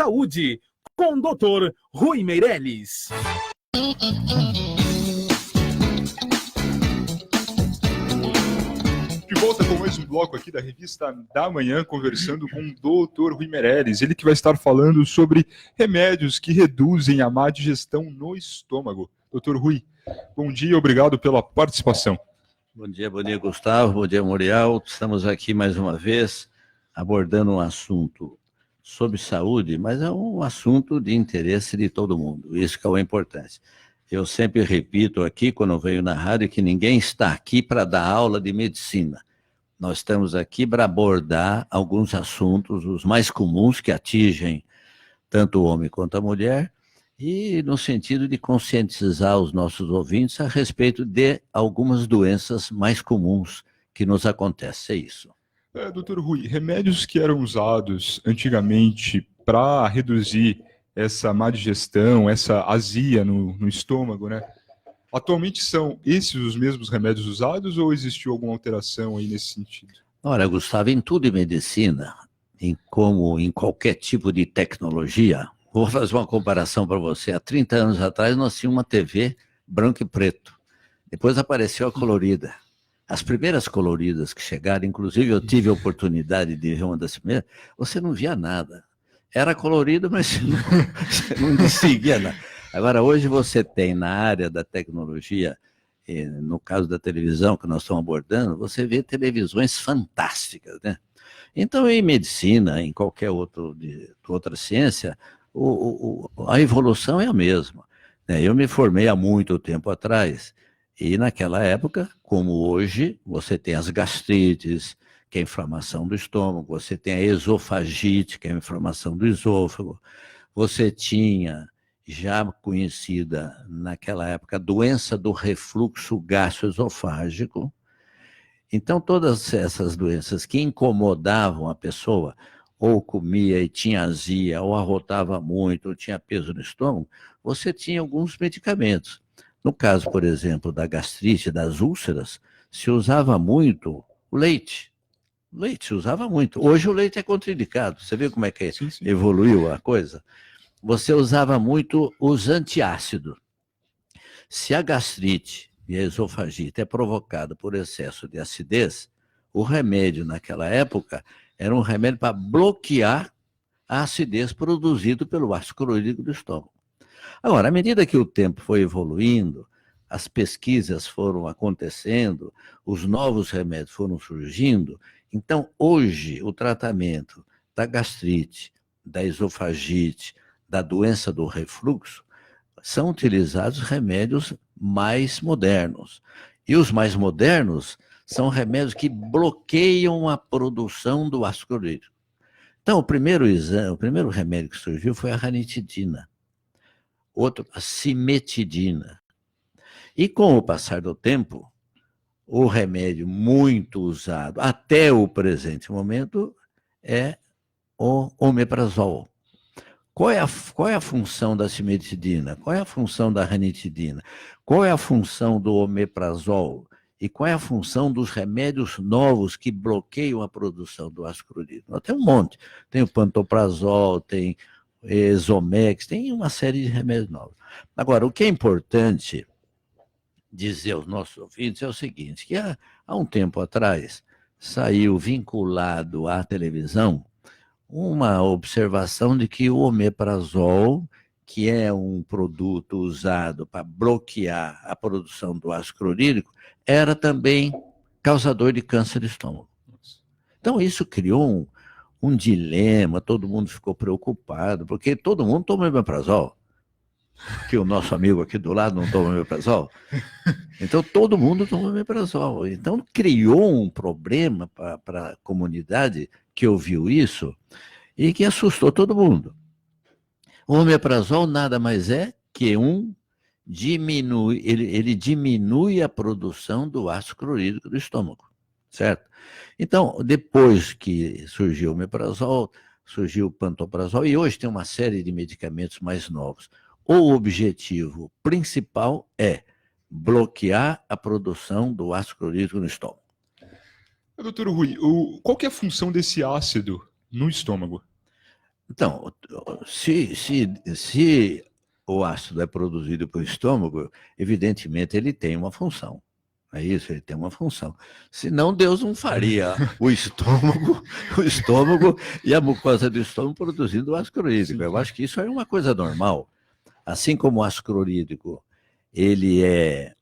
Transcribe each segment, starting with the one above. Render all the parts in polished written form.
Saúde, com o Dr. Rui Meirelles. De volta com mais um bloco aqui da Revista da Manhã, conversando com o Dr. Rui Meirelles. Ele que vai estar falando sobre remédios que reduzem a má digestão no estômago. Dr. Rui, bom dia e obrigado pela participação. Bom dia, Gustavo, bom dia, Muriel. Estamos aqui mais uma vez abordando um assunto sobre saúde, mas é um assunto de interesse de todo mundo, isso que é o importante. Eu sempre repito aqui, quando eu venho na rádio, que ninguém está aqui para dar aula de medicina. Nós estamos aqui para abordar alguns assuntos, os mais comuns que atingem tanto o homem quanto a mulher, e no sentido de conscientizar os nossos ouvintes a respeito de algumas doenças mais comuns que nos acontecem, é isso. Doutor Rui, remédios que eram usados antigamente para reduzir essa má digestão, essa azia no estômago, né? Atualmente são esses os mesmos remédios usados ou existiu alguma alteração aí nesse sentido? Olha, Gustavo, em tudo em medicina, como em qualquer tipo de tecnologia, vou fazer uma comparação para você. Há 30 anos atrás nós tínhamos uma TV branco e preto. Depois apareceu a colorida. As primeiras coloridas que chegaram, inclusive eu tive a oportunidade de ver uma das primeiras, você não via nada. Era colorido, mas você não distinguia nada. Agora, hoje você tem na área da tecnologia, no caso da televisão que nós estamos abordando, você vê televisões fantásticas, né? Então, em medicina, em qualquer outra ciência, a evolução é a mesma. Eu me formei há muito tempo atrás, e naquela época, como hoje, você tem as gastrites, que é a inflamação do estômago, você tem a esofagite, que é a inflamação do esôfago, você tinha, já conhecida naquela época, a doença do refluxo gastroesofágico. Então, todas essas doenças que incomodavam a pessoa, ou comia e tinha azia, ou arrotava muito, ou tinha peso no estômago, você tinha alguns medicamentos. No caso, por exemplo, da gastrite, das úlceras, se usava muito o leite. O leite se usava muito. Hoje o leite é contraindicado. Você vê como é que Sim. evoluiu a coisa? Você usava muito os antiácidos. Se a gastrite e a esofagite é provocada por excesso de acidez, o remédio naquela época era um remédio para bloquear a acidez produzida pelo ácido clorídrico do estômago. Agora, à medida que o tempo foi evoluindo, as pesquisas foram acontecendo, os novos remédios foram surgindo, então hoje o tratamento da gastrite, da esofagite, da doença do refluxo, são utilizados remédios mais modernos. E os mais modernos são remédios que bloqueiam a produção do ácido clorídrico. Então, o primeiro remédio que surgiu foi a ranitidina. Outro, a cimetidina. E com o passar do tempo, o remédio muito usado até o presente momento é o omeprazol. Qual é a função da cimetidina? Qual é a função da ranitidina? Qual é a função do omeprazol? E qual é a função dos remédios novos que bloqueiam a produção do ácido clorídrico? Tem um monte. Tem o pantoprazol, tem Exomex, tem uma série de remédios novos. Agora, o que é importante dizer aos nossos ouvintes é o seguinte, que há um tempo atrás saiu vinculado à televisão uma observação de que o omeprazol, que é um produto usado para bloquear a produção do ácido clorídrico, era também causador de câncer de estômago. Então, isso criou um dilema, todo mundo ficou preocupado, porque todo mundo toma omeprazol. Que o nosso amigo aqui do lado não toma omeprazol. Então, todo mundo toma omeprazol. Então, criou um problema para a comunidade que ouviu isso e que assustou todo mundo. O omeprazol nada mais é que ele diminui a produção do ácido clorídrico do estômago, certo? Então, depois que surgiu o omeprazol, surgiu o pantoprazol, e hoje tem uma série de medicamentos mais novos. O objetivo principal é bloquear a produção do ácido clorídrico no estômago. Doutor Rui, qual que é a função desse ácido no estômago? Então, se o ácido é produzido pelo estômago, evidentemente ele tem uma função. É isso, ele tem uma função. Senão Deus não faria o estômago e a mucosa do estômago produzindo o ácido clorídrico. Eu acho que isso é uma coisa normal. Assim como o ácido clorídrico, ele é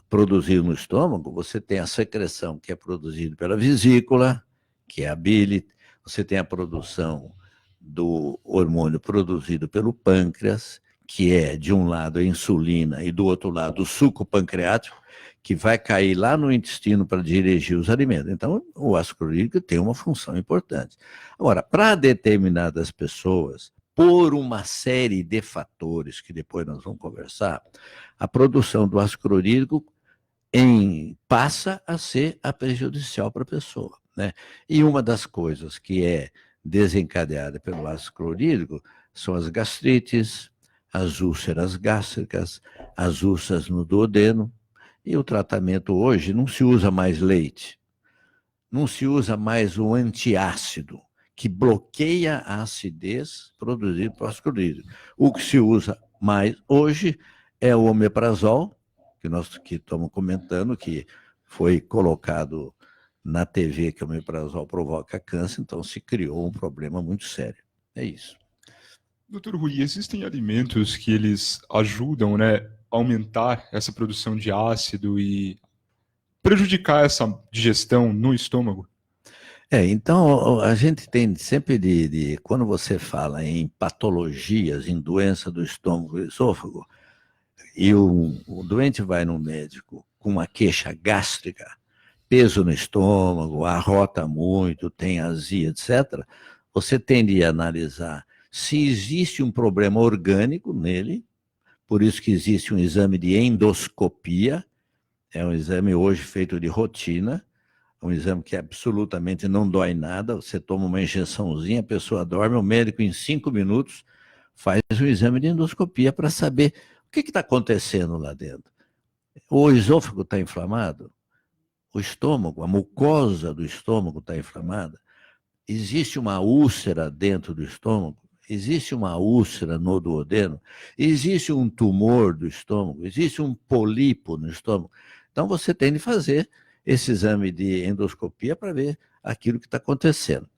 produzido no estômago, você tem a secreção que é produzida pela vesícula, que é a bile, você tem a produção do hormônio produzido pelo pâncreas, que é, de um lado, a insulina e do outro lado, o suco pancreático, que vai cair lá no intestino para dirigir os alimentos. Então, o ácido clorídrico tem uma função importante. Agora, para determinadas pessoas, por uma série de fatores que depois nós vamos conversar, a produção do ácido clorídrico passa a ser a prejudicial para a pessoa, né? E uma das coisas que é desencadeada pelo ácido clorídrico são as gastrites, as úlceras gástricas, as úlceras no duodeno, e o tratamento hoje não se usa mais leite, não se usa mais o antiácido, que bloqueia a acidez produzida por ácido clorídrico. O que se usa mais hoje é o omeprazol, que nós estamos comentando, que foi colocado na TV que o omeprazol provoca câncer, então se criou um problema muito sério. É isso. Doutor Rui, existem alimentos que eles ajudam, né, a aumentar essa produção de ácido e prejudicar essa digestão no estômago? Então a gente tem sempre quando você fala em patologias, em doença do estômago e esôfago, e o doente vai no médico com uma queixa gástrica, peso no estômago, arrota muito, tem azia, etc., você tende a analisar se existe um problema orgânico nele, por isso que existe um exame de endoscopia, é um exame hoje feito de rotina, um exame que absolutamente não dói nada, você toma uma injeçãozinha, a pessoa dorme, o médico em 5 minutos faz um exame de endoscopia para saber o que está acontecendo lá dentro. O esôfago está inflamado? O estômago, a mucosa do estômago está inflamada? Existe uma úlcera dentro do estômago? Existe uma úlcera no duodeno? Existe um tumor do estômago? Existe um pólipo no estômago? Então você tem de fazer esse exame de endoscopia para ver aquilo que está acontecendo.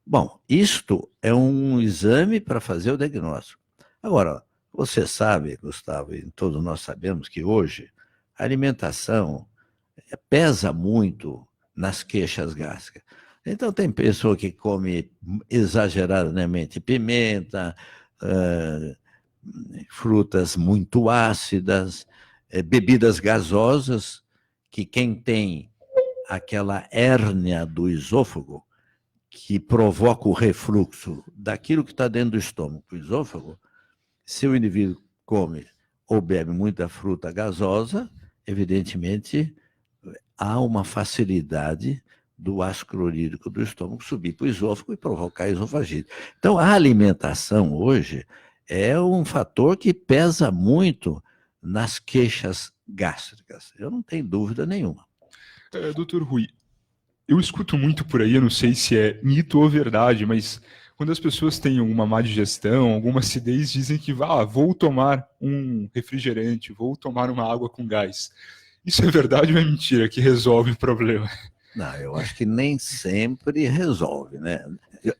Bom, isto é um exame para fazer o diagnóstico. Agora, você sabe, Gustavo, e todos nós sabemos que hoje a alimentação pesa muito nas queixas gástricas. Então, tem pessoa que come exageradamente pimenta, frutas muito ácidas, bebidas gasosas, que quem tem aquela hérnia do esôfago, que provoca o refluxo daquilo que está dentro do estômago para o esôfago, se o indivíduo come ou bebe muita fruta gasosa, evidentemente há uma facilidade do ácido clorídrico do estômago subir para o esôfago e provocar esofagite. Então, a alimentação hoje é um fator que pesa muito nas queixas gástricas. Eu não tenho dúvida nenhuma. Doutor Rui, eu escuto muito por aí, eu não sei se é mito ou verdade, mas quando as pessoas têm uma má digestão, alguma acidez, dizem que vou tomar um refrigerante, vou tomar uma água com gás. Isso é verdade ou é mentira que resolve o problema? Não, eu acho que nem sempre resolve, né?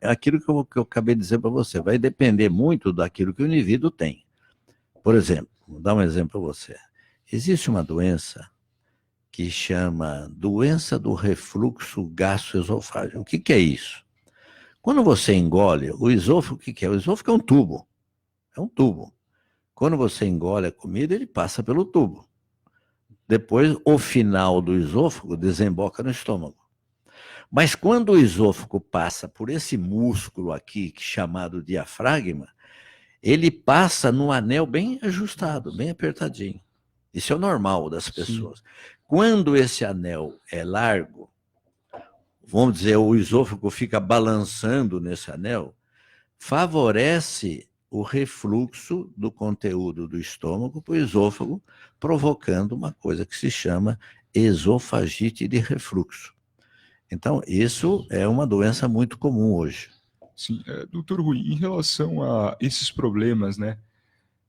Aquilo que eu acabei de dizer para você, vai depender muito daquilo que o indivíduo tem. Por exemplo, vou dar um exemplo para você. Existe uma doença que chama doença do refluxo gastroesofágico. O que é isso? Quando você engole, o esôfago, o que é? O esôfago é um tubo. É um tubo. Quando você engole a comida, ele passa pelo tubo. Depois, o final do esôfago desemboca no estômago. Mas quando o esôfago passa por esse músculo aqui, chamado diafragma, ele passa num anel bem ajustado, bem apertadinho. Isso é o normal das pessoas. Sim. Quando esse anel é largo, vamos dizer, o esôfago fica balançando nesse anel, favorece o refluxo do conteúdo do estômago para o esôfago, provocando uma coisa que se chama esofagite de refluxo. Então, isso é uma doença muito comum hoje. Sim, doutor Rui, em relação a esses problemas, né,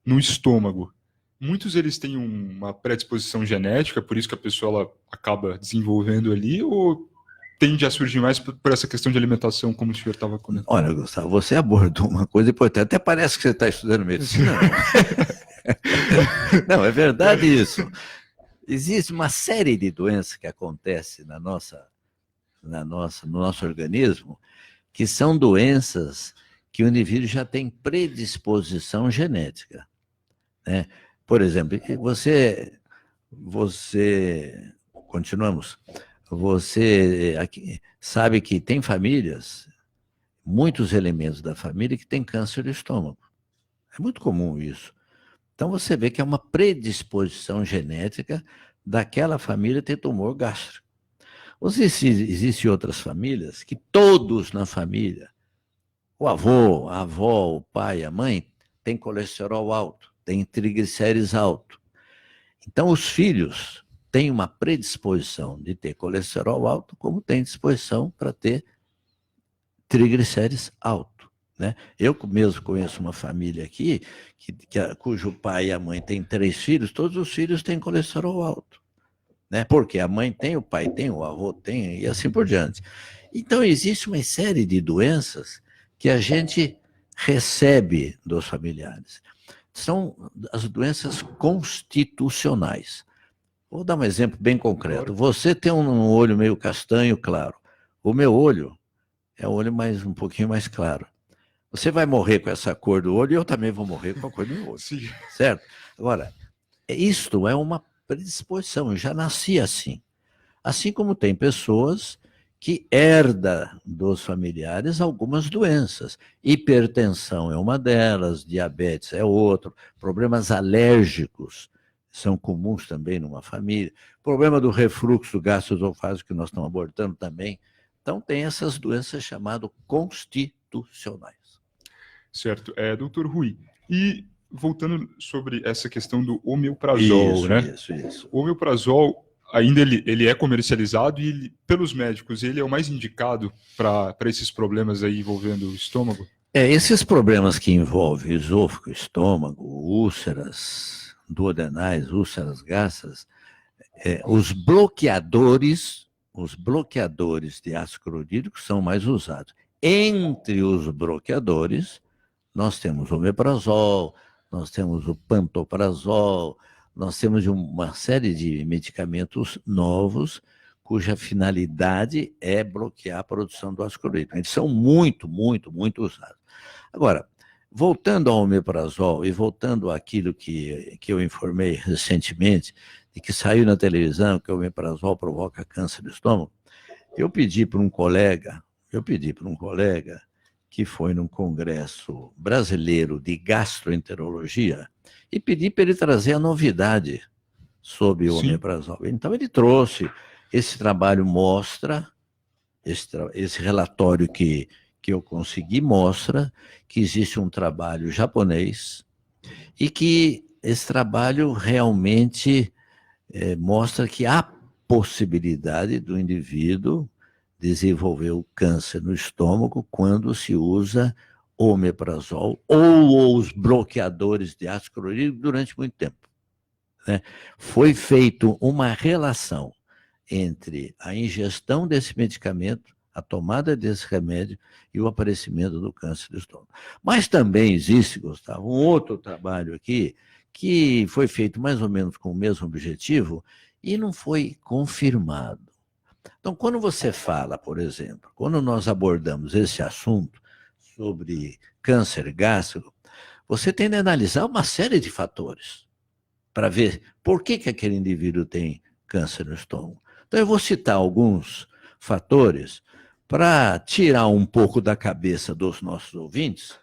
no estômago, muitos eles têm uma predisposição genética, por isso que a pessoa ela acaba desenvolvendo ali, ou tende a surgir mais por essa questão de alimentação, como o senhor estava comentando? Olha, Gustavo, você abordou uma coisa importante. Até parece que você está estudando medicina. Não, é verdade isso. Existe uma série de doenças que acontecem no nosso organismo, que são doenças que o indivíduo já tem predisposição genética, né? Por exemplo, continuamos. Você aqui, sabe que tem famílias, muitos elementos da família que têm câncer de estômago. É muito comum isso. Então você vê que é uma predisposição genética daquela família ter tumor gástrico. Existem outras famílias que todos na família, o avô, a avó, o pai, a mãe, tem colesterol alto, tem triglicérides alto. Então os filhos têm uma predisposição de ter colesterol alto, como tem disposição para ter triglicérides alto, né? Eu mesmo conheço uma família aqui, cujo pai e a mãe têm 3 filhos, todos os filhos têm colesterol alto, né? Porque a mãe tem, o pai tem, o avô tem, e assim por diante. Então, existe uma série de doenças que a gente recebe dos familiares. São as doenças constitucionais. Vou dar um exemplo bem concreto. Você tem um olho meio castanho claro. O meu olho é um olho um pouquinho mais claro. Você vai morrer com essa cor do olho e eu também vou morrer com a cor do meu olho. Sim. Certo? Agora, isto é uma predisposição, eu já nasci assim. Assim como tem pessoas que herdam dos familiares algumas doenças. Hipertensão é uma delas, diabetes é outro, problemas alérgicos são comuns também numa família, problema do refluxo gastroesofágico que nós estamos abordando também. Então tem essas doenças chamadas constitucionais. Certo. Doutor Rui, e voltando sobre essa questão do omeprazol, né? Isso. O omeprazol, ainda ele é comercializado e pelos médicos ele é o mais indicado para esses problemas aí envolvendo o estômago? Esses problemas que envolvem esôfago, estômago, úlceras duodenais, úlceras gástricas, os bloqueadores de ácido clorídrico são mais usados. Entre os bloqueadores, nós temos o omeprazol, nós temos o pantoprazol, nós temos uma série de medicamentos novos cuja finalidade é bloquear a produção do ácido clorídrico. Eles são muito, muito, muito usados. Agora, voltando ao omeprazol e voltando àquilo que eu informei recentemente, de que saiu na televisão que o omeprazol provoca câncer do estômago, eu pedi para um colega que foi num congresso brasileiro de gastroenterologia e pedi para ele trazer a novidade sobre o omeprazol. Então ele trouxe, esse trabalho mostra, esse relatório que eu consegui mostra que existe um trabalho japonês e que esse trabalho realmente mostra que há possibilidade do indivíduo desenvolver o câncer no estômago quando se usa omeprazol ou os bloqueadores de ácido clorídrico durante muito tempo, né? Foi feita uma relação entre a ingestão desse medicamento, a tomada desse remédio e o aparecimento do câncer do estômago. Mas também existe, Gustavo, um outro trabalho aqui que foi feito mais ou menos com o mesmo objetivo e não foi confirmado. Então, quando você fala, por exemplo, quando nós abordamos esse assunto sobre câncer gástrico, você tem de analisar uma série de fatores para ver por que aquele indivíduo tem câncer no estômago. Então, eu vou citar alguns fatores para tirar um pouco da cabeça dos nossos ouvintes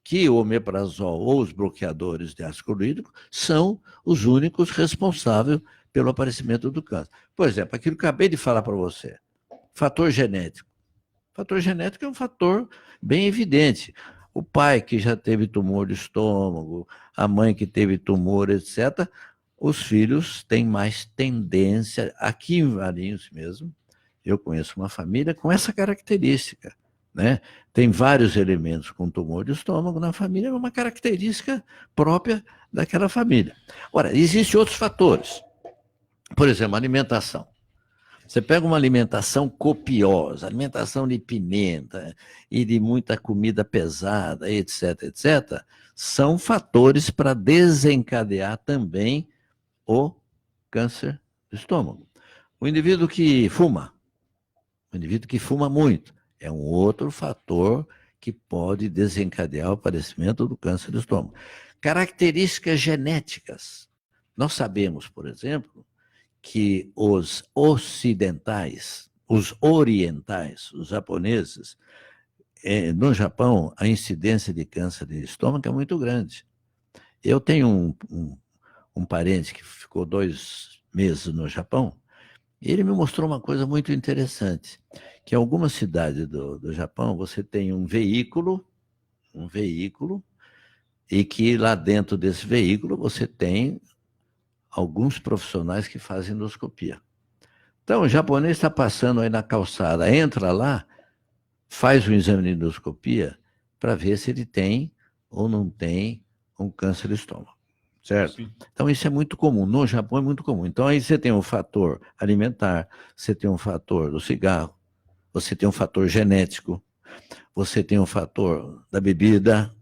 que o omeprazol ou os bloqueadores de ácido clorídrico são os únicos responsáveis pelo aparecimento do câncer. Por exemplo, aquilo que eu acabei de falar para você, fator genético. Fator genético é um fator bem evidente. O pai que já teve tumor de estômago, a mãe que teve tumor, etc., os filhos têm mais tendência, aqui em Valinhos mesmo, eu conheço uma família com essa característica, né? Tem vários elementos com tumor de estômago na família, é uma característica própria daquela família. Ora, existem outros fatores. Por exemplo, alimentação. Você pega uma alimentação copiosa, alimentação de pimenta e de muita comida pesada, etc., etc., são fatores para desencadear também o câncer do estômago. O indivíduo que fuma muito, é um outro fator que pode desencadear o aparecimento do câncer do estômago. Características genéticas. Nós sabemos, por exemplo, que os ocidentais, os orientais, os japoneses, no Japão, a incidência de câncer de estômago é muito grande. Eu tenho um parente que ficou 2 meses no Japão, e ele me mostrou uma coisa muito interessante, que em algumas cidades do Japão você tem um veículo, e que lá dentro desse veículo você tem alguns profissionais que fazem endoscopia. Então, o japonês está passando aí na calçada, entra lá, faz um exame de endoscopia para ver se ele tem ou não tem um câncer de estômago, certo? Sim. Então, isso é muito comum. No Japão é muito comum. Então, aí você tem um fator alimentar, você tem um fator do cigarro, você tem um fator genético, você tem um fator da bebida.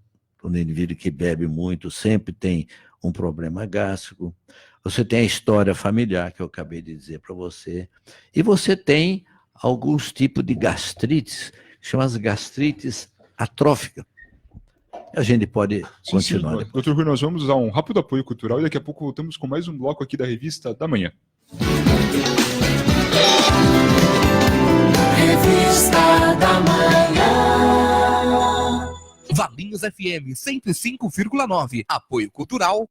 O indivíduo que bebe muito sempre tem um problema gástrico. Você tem a história familiar, que eu acabei de dizer para você, e você tem alguns tipos de gastrites, que chamam as gastrites atróficas. A gente pode continuar. Sim. Doutor Rui, nós vamos a um rápido apoio cultural e daqui a pouco voltamos com mais um bloco aqui da Revista da Manhã. Revista da Manhã. Valinhos FM 105,9. Apoio cultural.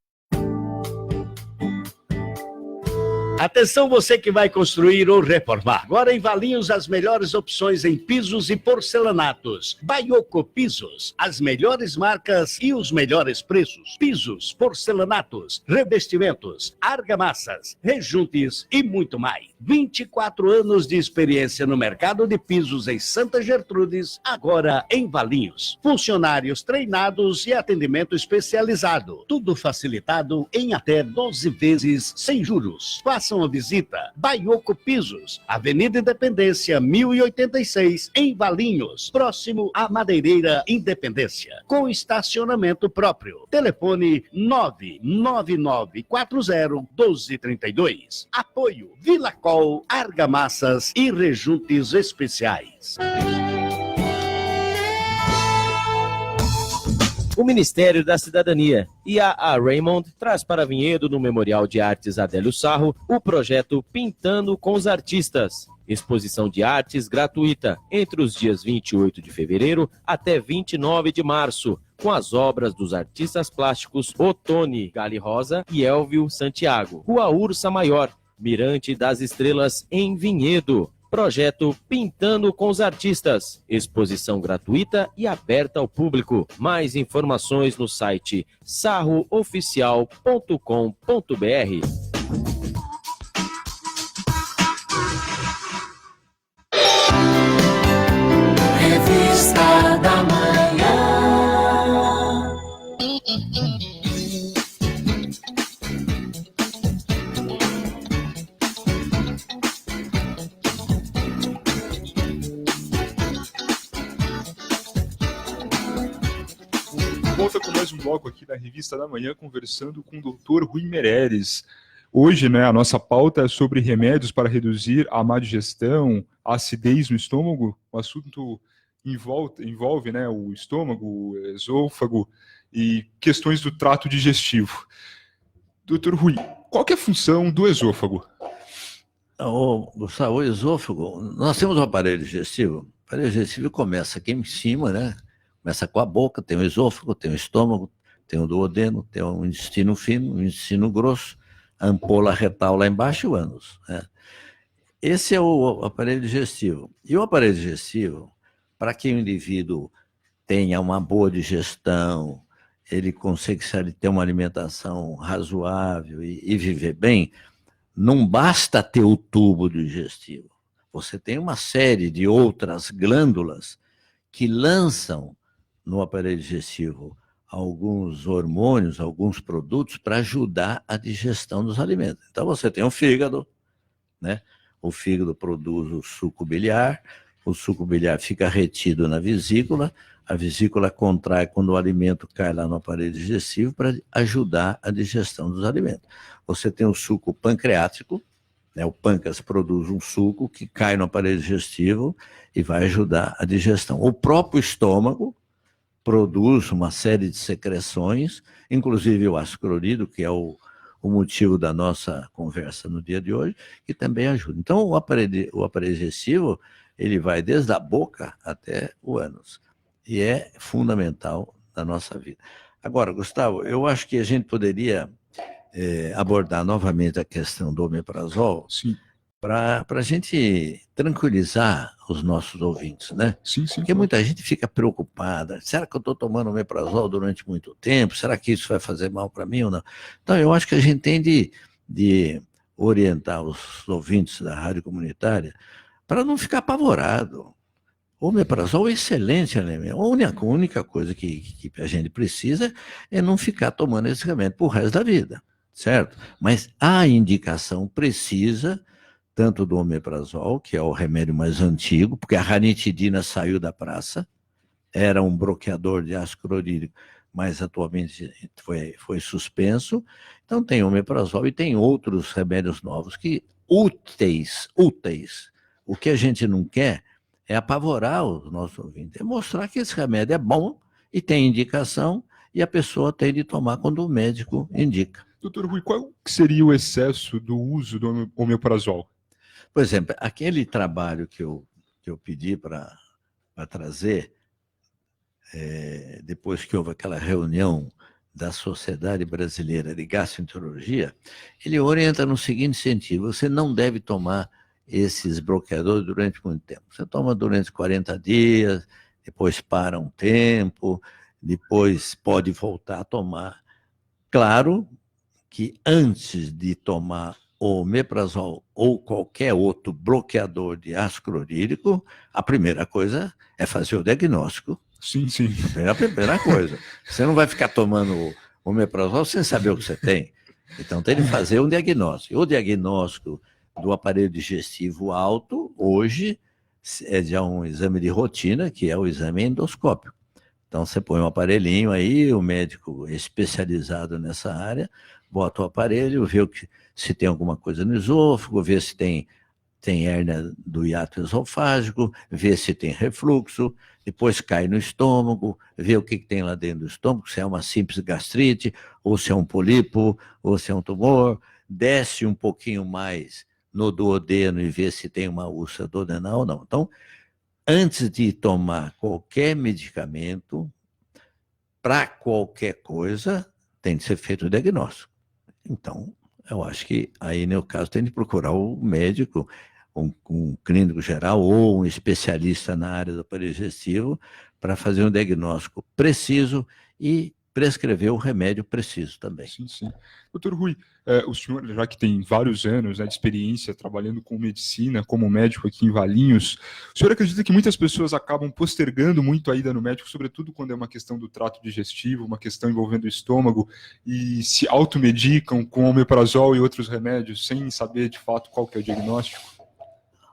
Atenção você que vai construir ou reformar. Agora em Valinhos as melhores opções em pisos e porcelanatos. Baioco Pisos, as melhores marcas e os melhores preços. Pisos, porcelanatos, revestimentos, argamassas, rejuntes e muito mais. 24 anos de experiência no mercado de pisos em Santa Gertrudes, agora em Valinhos. Funcionários treinados e atendimento especializado. Tudo facilitado em até 12 vezes sem juros. Façam a visita. Baioco Pisos, Avenida Independência 1086, em Valinhos, próximo à Madeireira Independência, com estacionamento próprio. Telefone 999401232. Apoio Vilacol, Argamassas e Rejuntes Especiais. O Ministério da Cidadania e a Raymond traz para Vinhedo, no Memorial de Artes Adélio Sarro, o projeto Pintando com os Artistas. Exposição de artes gratuita entre os dias 28 de fevereiro até 29 de março, com as obras dos artistas plásticos Otone Gali Rosa e Elvio Santiago. Rua Ursa Maior, Mirante das Estrelas, em Vinhedo. Projeto Pintando com os Artistas. Exposição gratuita e aberta ao público. Mais informações no site sarrooficial.com.br. Revista da Manhã. Volta com mais um bloco aqui da Revista da Manhã, conversando com o Dr. Rui Meireles. Hoje, a nossa pauta é sobre remédios para reduzir a má digestão, a acidez no estômago. O assunto envolve o estômago, o esôfago e questões do trato digestivo. Dr. Rui, qual que é a função do esôfago? Gustavo, o esôfago, nós temos um aparelho digestivo. O aparelho digestivo começa aqui em cima, né? Começa com a boca, tem o esôfago, tem o estômago, tem o duodeno, tem o intestino fino, o intestino grosso, a ampola retal lá embaixo e o ânus, né? Esse é o aparelho digestivo. E o aparelho digestivo, para que o indivíduo tenha uma boa digestão, ele consiga ter uma alimentação razoável e viver bem, não basta ter o tubo digestivo. Você tem uma série de outras glândulas que lançam no aparelho digestivo alguns hormônios, alguns produtos para ajudar a digestão dos alimentos. Então você tem o fígado, né? O fígado produz o suco biliar, o suco biliar fica retido na vesícula, a vesícula contrai quando o alimento cai lá no aparelho digestivo para ajudar a digestão dos alimentos. Você tem o suco pancreático, né? O pâncreas produz um suco que cai no aparelho digestivo e vai ajudar a digestão. O próprio estômago produz uma série de secreções, inclusive o ácido clorídrico, que é o motivo da nossa conversa no dia de hoje, que também ajuda. Então, o aparelho digestivo, ele vai desde a boca até o ânus, e é fundamental na nossa vida. Agora, Gustavo, eu acho que a gente poderia abordar novamente a questão do omeprazol, Sim, para a gente tranquilizar os nossos ouvintes, né? sim, sim. Porque muita gente fica preocupada. Será que eu estou tomando omeprazol durante muito tempo? Será que isso vai fazer mal para mim ou não? Então, eu acho que a gente tem de orientar os ouvintes da rádio comunitária para não ficar apavorado. O omeprazol é excelente, né? A única coisa que a gente precisa é não ficar tomando esse remédio pro resto da vida, certo? Mas a indicação precisa tanto do omeprazol, que é o remédio mais antigo, porque a ranitidina saiu da praça, era um bloqueador de ácido clorídrico, mas atualmente foi suspenso. Então tem o omeprazol e tem outros remédios novos que úteis. O que a gente não quer é apavorar os nossos ouvintes, é mostrar que esse remédio é bom e tem indicação e a pessoa tem de tomar quando o médico indica. Doutor Rui, qual seria o excesso do uso do omeprazol? Por exemplo, aquele trabalho que eu pedi para trazer, depois que houve aquela reunião da Sociedade Brasileira de Gastroenterologia, ele orienta no seguinte sentido: você não deve tomar esses bloqueadores durante muito tempo. Você toma durante 40 dias, depois para um tempo, depois pode voltar a tomar. Claro que antes de tomar o omeprazol ou qualquer outro bloqueador de ácido clorídrico, a primeira coisa é fazer o diagnóstico. Sim, sim. É a primeira coisa. Você não vai ficar tomando o omeprazol sem saber o que você tem. Então tem de fazer um diagnóstico. O diagnóstico do aparelho digestivo alto, hoje, é já um exame de rotina, que é o exame endoscópio. Então você põe um aparelhinho aí, o médico especializado nessa área bota o aparelho, vê se tem alguma coisa no esôfago, vê se tem hérnia do hiato esofágico, vê se tem refluxo, depois cai no estômago, vê o que tem lá dentro do estômago, se é uma simples gastrite, ou se é um pólipo, ou se é um tumor, desce um pouquinho mais no duodeno e vê se tem uma úlcera duodenal ou não. Então, antes de tomar qualquer medicamento, para qualquer coisa, tem de ser feito o diagnóstico. Então, eu acho que aí, no caso, tem de procurar o médico, um clínico geral ou um especialista na área do aparelho digestivo para fazer um diagnóstico preciso e prescrever o remédio preciso também. Sim, sim. Doutor Rui, o senhor, já que tem vários anos, né, de experiência trabalhando com medicina, como médico aqui em Valinhos, o senhor acredita que muitas pessoas acabam postergando muito a ida no médico, sobretudo quando é uma questão do trato digestivo, uma questão envolvendo o estômago, e se automedicam com omeprazol e outros remédios, sem saber de fato qual que é o diagnóstico?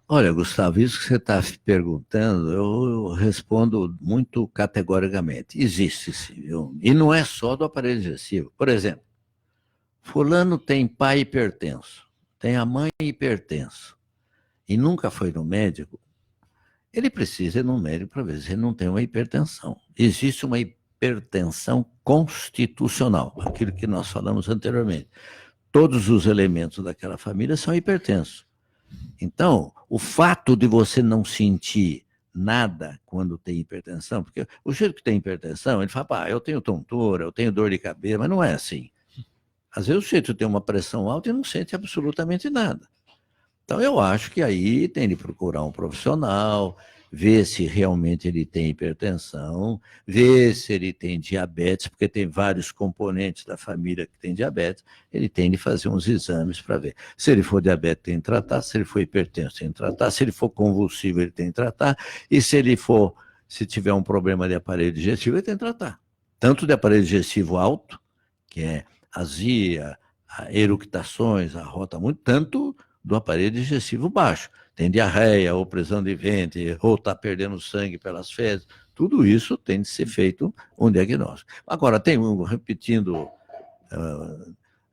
Olha, Gustavo, isso que você está perguntando, eu respondo muito categoricamente. Existe sim, viu? E não é só do aparelho digestivo. Por exemplo, fulano tem pai hipertenso, tem a mãe hipertenso, e nunca foi no médico, ele precisa ir no médico para ver se ele não tem uma hipertensão. Existe uma hipertensão constitucional, aquilo que nós falamos anteriormente. Todos os elementos daquela família são hipertensos. Então, o fato de você não sentir nada quando tem hipertensão, porque o jeito que tem hipertensão, ele fala, eu tenho tontura, eu tenho dor de cabeça, mas não é assim. Às vezes o sujeito tem uma pressão alta e não sente absolutamente nada. Então, eu acho que aí tem de procurar um profissional, ver se realmente ele tem hipertensão, ver se ele tem diabetes, porque tem vários componentes da família que tem diabetes, ele tem de fazer uns exames para ver. Se ele for diabético, tem que tratar, se ele for hipertenso, tem que tratar, se ele for convulsivo, ele tem que tratar, e se ele for Se tiver um problema de aparelho digestivo, ele tem que tratar. Tanto de aparelho digestivo alto, que é azia, eructações, arrota muito, tanto do aparelho digestivo baixo. Tem diarreia, ou prisão de ventre, ou está perdendo sangue pelas fezes. Tudo isso tem de ser feito um diagnóstico. Agora, repetindo,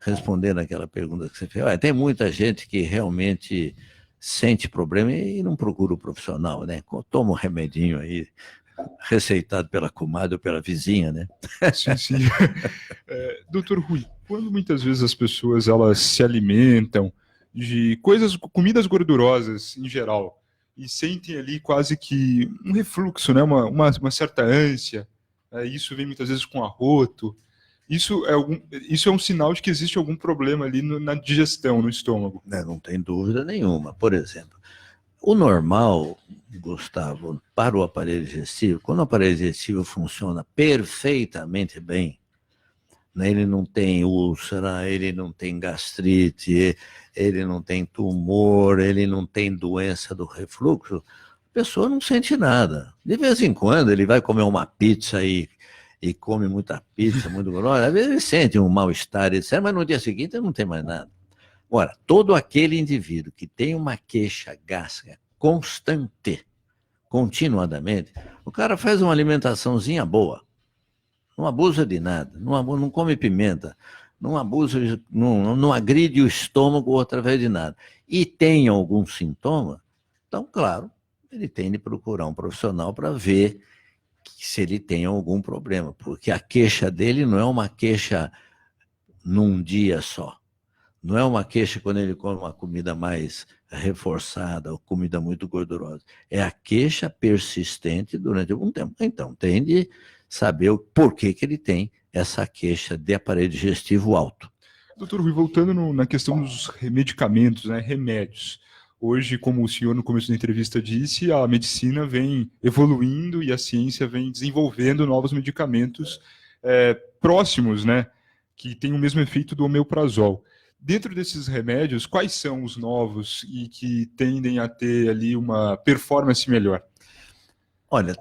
respondendo aquela pergunta que você fez, tem muita gente que realmente sente problema e não procura o profissional, né? Toma um remedinho aí, receitado pela comadre ou pela vizinha, né? Sim, sim. Doutor Rui, quando muitas vezes as pessoas elas se alimentam de comidas gordurosas em geral, e sentem ali quase que um refluxo, né? uma certa ânsia, isso vem muitas vezes com arroto, isso é um sinal de que existe algum problema ali na digestão, no estômago. Não tem dúvida nenhuma. Por exemplo, o normal, Gustavo, para o aparelho digestivo, quando o aparelho digestivo funciona perfeitamente bem, né, ele não tem úlcera, ele não tem gastrite, ele não tem tumor, ele não tem doença do refluxo, a pessoa não sente nada. De vez em quando ele vai comer uma pizza e come muita pizza, muito gororosa, às vezes ele sente um mal-estar, etc., mas no dia seguinte ele não tem mais nada. Agora, todo aquele indivíduo que tem uma queixa gástrica constante, continuadamente, o cara faz uma alimentaçãozinha boa, não abusa de nada, não come pimenta, não abusa, não agride o estômago através de nada, e tem algum sintoma, então, claro, ele tem de procurar um profissional para ver se ele tem algum problema, porque a queixa dele não é uma queixa num dia só. Não é uma queixa quando ele come uma comida mais reforçada ou comida muito gordurosa. É a queixa persistente durante algum tempo. Então, tem de saber o porquê que ele tem essa queixa de aparelho digestivo alto. Doutor Rui, voltando na questão dos medicamentos, né, remédios. Hoje, como o senhor no começo da entrevista disse, a medicina vem evoluindo e a ciência vem desenvolvendo novos medicamentos próximos, né, que têm o mesmo efeito do omeprazol. Dentro desses remédios, quais são os novos e que tendem a ter ali uma performance melhor? Olha,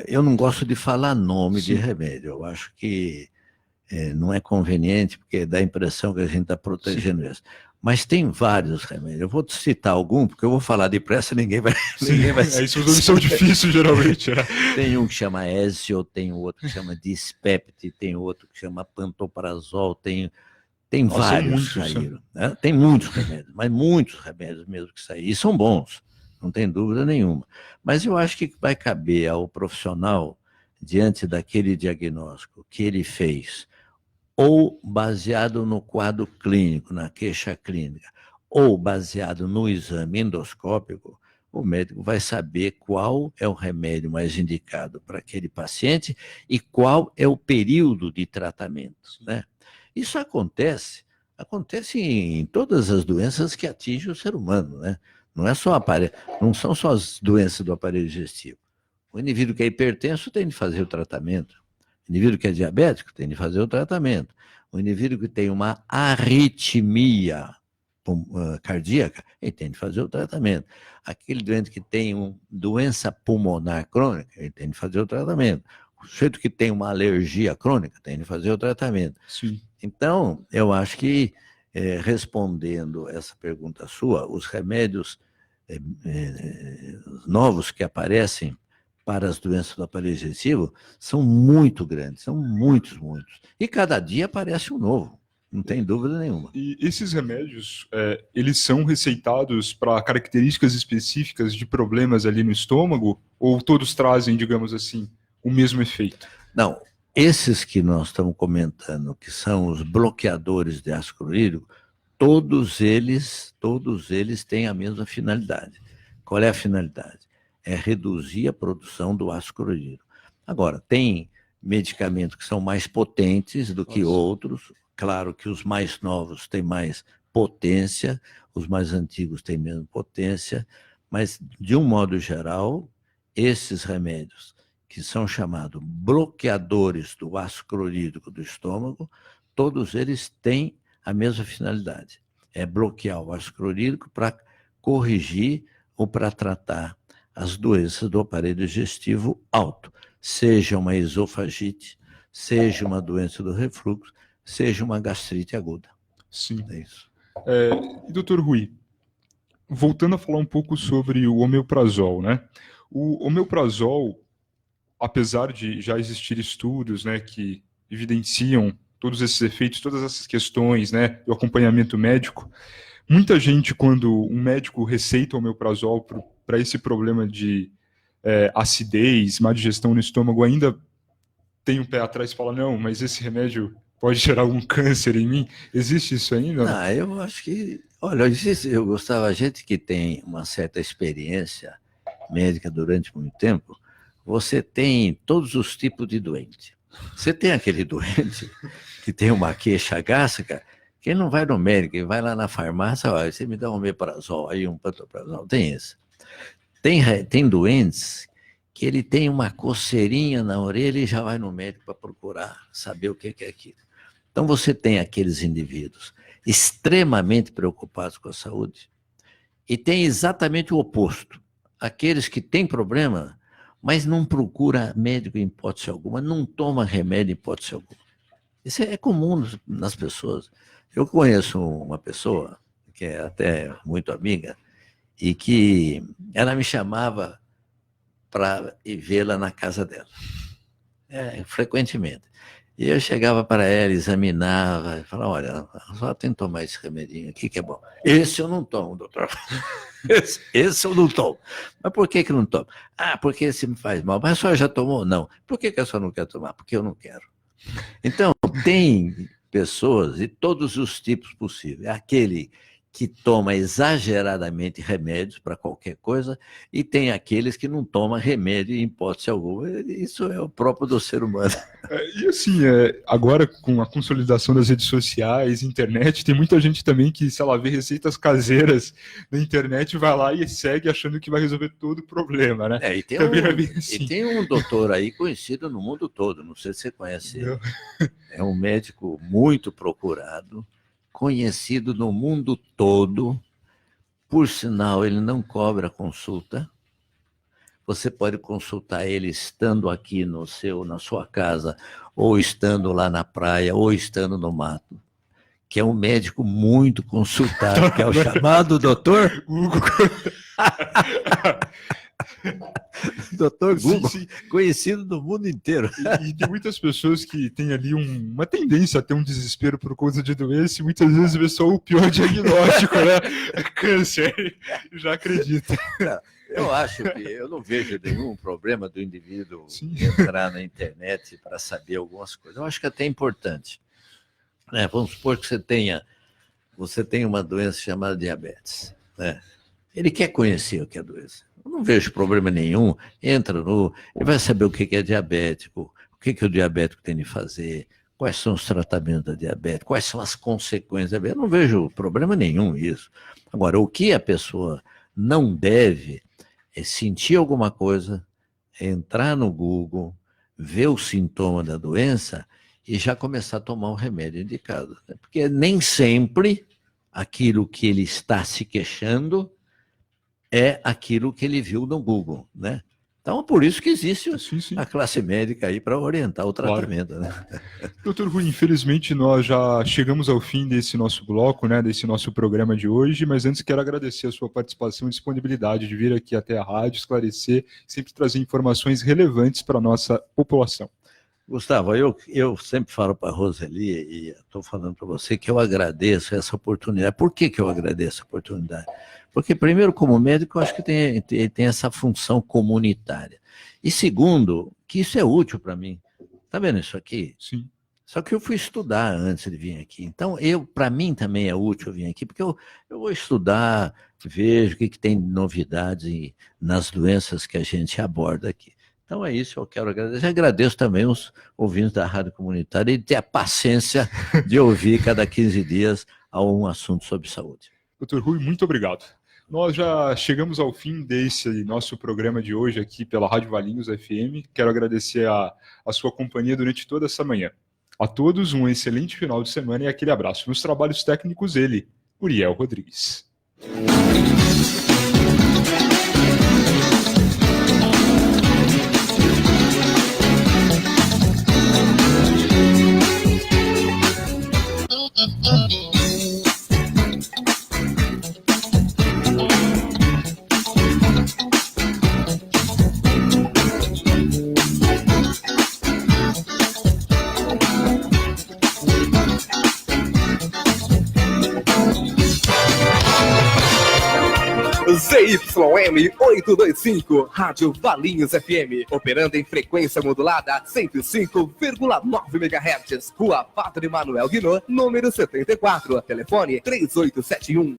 eu não gosto de falar nome de remédio, eu acho que não é conveniente, porque dá a impressão que a gente está protegendo isso. Mas tem vários remédios. Eu vou te citar algum, porque eu vou falar depressa, ninguém vai Isso são difíceis, geralmente. Tem um que chama Ezio, tem outro que chama Dispepti, tem outro que chama Pantoprazol, tem vários que saíram. Né? Tem muitos remédios, mas muitos remédios mesmo que saíram. E são bons, não tem dúvida nenhuma. Mas eu acho que vai caber ao profissional, diante daquele diagnóstico que ele fez, ou baseado no quadro clínico, na queixa clínica, ou baseado no exame endoscópico, o médico vai saber qual é o remédio mais indicado para aquele paciente e qual é o período de tratamento, né? Isso acontece em todas as doenças que atingem o ser humano, né? Não são só as doenças do aparelho digestivo. O indivíduo que é hipertenso tem de fazer o tratamento. O indivíduo que é diabético tem de fazer o tratamento. O indivíduo que tem uma arritmia cardíaca, ele tem de fazer o tratamento. Aquele doente que tem uma doença pulmonar crônica, ele tem de fazer o tratamento. O sujeito que tem uma alergia crônica tem de fazer o tratamento. Sim. Então, eu acho que, respondendo essa pergunta sua, os remédios novos que aparecem para as doenças do aparelho digestivo são muito grandes, são muitos. E cada dia aparece um novo, não tem dúvida nenhuma. E esses remédios, eles são receitados para características específicas de problemas ali no estômago, ou todos trazem, digamos assim, o mesmo efeito? Não, esses que nós estamos comentando, que são os bloqueadores de ácido clorídrico, todos eles têm a mesma finalidade. Qual é a finalidade? É reduzir a produção do ácido clorídrico. Agora, tem medicamentos que são mais potentes do que outros. Claro que os mais novos têm mais potência, os mais antigos têm menos potência, mas, de um modo geral, esses remédios, que são chamados bloqueadores do ácido clorídrico do estômago, todos eles têm a mesma finalidade. É bloquear o ácido clorídrico para corrigir ou para tratar as doenças do aparelho digestivo alto, seja uma esofagite, seja uma doença do refluxo, seja uma gastrite aguda. Sim. É isso. E doutor Rui, voltando a falar um pouco sobre o omeprazol, né? O omeprazol, apesar de já existir estudos, né, que evidenciam todos esses efeitos, todas essas questões, né, do acompanhamento médico, muita gente, quando um médico receita o omeprazol para esse problema de acidez, má digestão no estômago, ainda tem um pé atrás e fala, não, mas esse remédio pode gerar algum câncer em mim? Existe isso ainda? Não, eu acho que... Olha, eu gostava, a gente que tem uma certa experiência médica durante muito tempo, você tem todos os tipos de doente. Você tem aquele doente que tem uma queixa gástrica, que ele não vai no médico, ele vai lá na farmácia, ó, você me dá um omeprazol, aí um pantoprazol, tem isso. Tem doentes que ele tem uma coceirinha na orelha e já vai no médico para procurar saber o que é aquilo. Então você tem aqueles indivíduos extremamente preocupados com a saúde e tem exatamente o oposto. Aqueles que têm problema, mas não procura médico em hipótese alguma, não toma remédio em hipótese alguma. Isso é comum nas pessoas. Eu conheço uma pessoa, que é até muito amiga, e que ela me chamava para ir vê-la na casa dela, frequentemente. E eu chegava para ela, examinava, e falava, olha, só tem que tomar esse remedinho aqui que é bom. Esse eu não tomo, doutor. Esse eu não tomo. Mas por que não tomo? Ah, porque esse me faz mal. Mas a senhora já tomou? Não. Por que a senhora não quer tomar? Porque eu não quero. Então, tem pessoas de todos os tipos possíveis. Aquele que toma exageradamente remédios para qualquer coisa e tem aqueles que não tomam remédio em hipótese alguma. Isso é o próprio do ser humano. E assim, agora com a consolidação das redes sociais, internet, tem muita gente também que, sei lá, vê receitas caseiras na internet, vai lá e segue achando que vai resolver todo o problema, né? E tem um doutor aí conhecido no mundo todo, não sei se você conhece ele. É um médico muito procurado, conhecido no mundo todo, por sinal, ele não cobra consulta. Você pode consultar ele estando aqui na sua casa, ou estando lá na praia, ou estando no mato, que é um médico muito consultado, que é o chamado doutor Google. Doutor Google, Sim. conhecido no mundo inteiro. E tem muitas pessoas que têm ali uma tendência a ter um desespero por causa de doença e muitas vezes vê só o pior diagnóstico, né? Câncer. Já acredita. Eu acho que eu não vejo nenhum problema do indivíduo entrar na internet para saber algumas coisas. Eu acho que até é importante. Vamos supor que você tem uma doença chamada diabetes, né? Ele quer conhecer o que é doença. Eu não vejo problema nenhum. Ele vai saber o que é diabético, o que o diabético tem de fazer, quais são os tratamentos da diabetes, quais são as consequências da diabetes. Eu não vejo problema nenhum nisso. Agora, o que a pessoa não deve é sentir alguma coisa, entrar no Google, ver o sintoma da doença e já começar a tomar um remédio indicado. Porque nem sempre aquilo que ele está se queixando é aquilo que ele viu no Google, né? Então, por isso que existe a classe médica aí para orientar o tratamento, claro, né? Doutor Rui, infelizmente nós já chegamos ao fim desse nosso bloco, né, desse nosso programa de hoje, mas antes quero agradecer a sua participação e disponibilidade de vir aqui até a rádio, esclarecer, sempre trazer informações relevantes para a nossa população. Gustavo, eu sempre falo para a Roseli, e estou falando para você, que eu agradeço essa oportunidade. Por que eu agradeço a oportunidade? Porque, primeiro, como médico, eu acho que tem essa função comunitária. E segundo, que isso é útil para mim. Está vendo isso aqui? Sim. Só que eu fui estudar antes de vir aqui. Então, para mim também é útil vir aqui, porque eu vou estudar, vejo o que tem de novidades nas doenças que a gente aborda aqui. Então é isso que eu quero agradecer. Agradeço também os ouvintes da Rádio Comunitária e ter a paciência de ouvir cada 15 dias um assunto sobre saúde. Doutor Rui, muito obrigado. Nós já chegamos ao fim desse nosso programa de hoje aqui pela Rádio Valinhos FM. Quero agradecer a sua companhia durante toda essa manhã. A todos um excelente final de semana e aquele abraço. Nos trabalhos técnicos, ele, Uriel Rodrigues. ZYM 825, Rádio Valinhos FM, operando em frequência modulada 105,9 MHz, Rua Padre Manuel Guinot, número 74, telefone 3871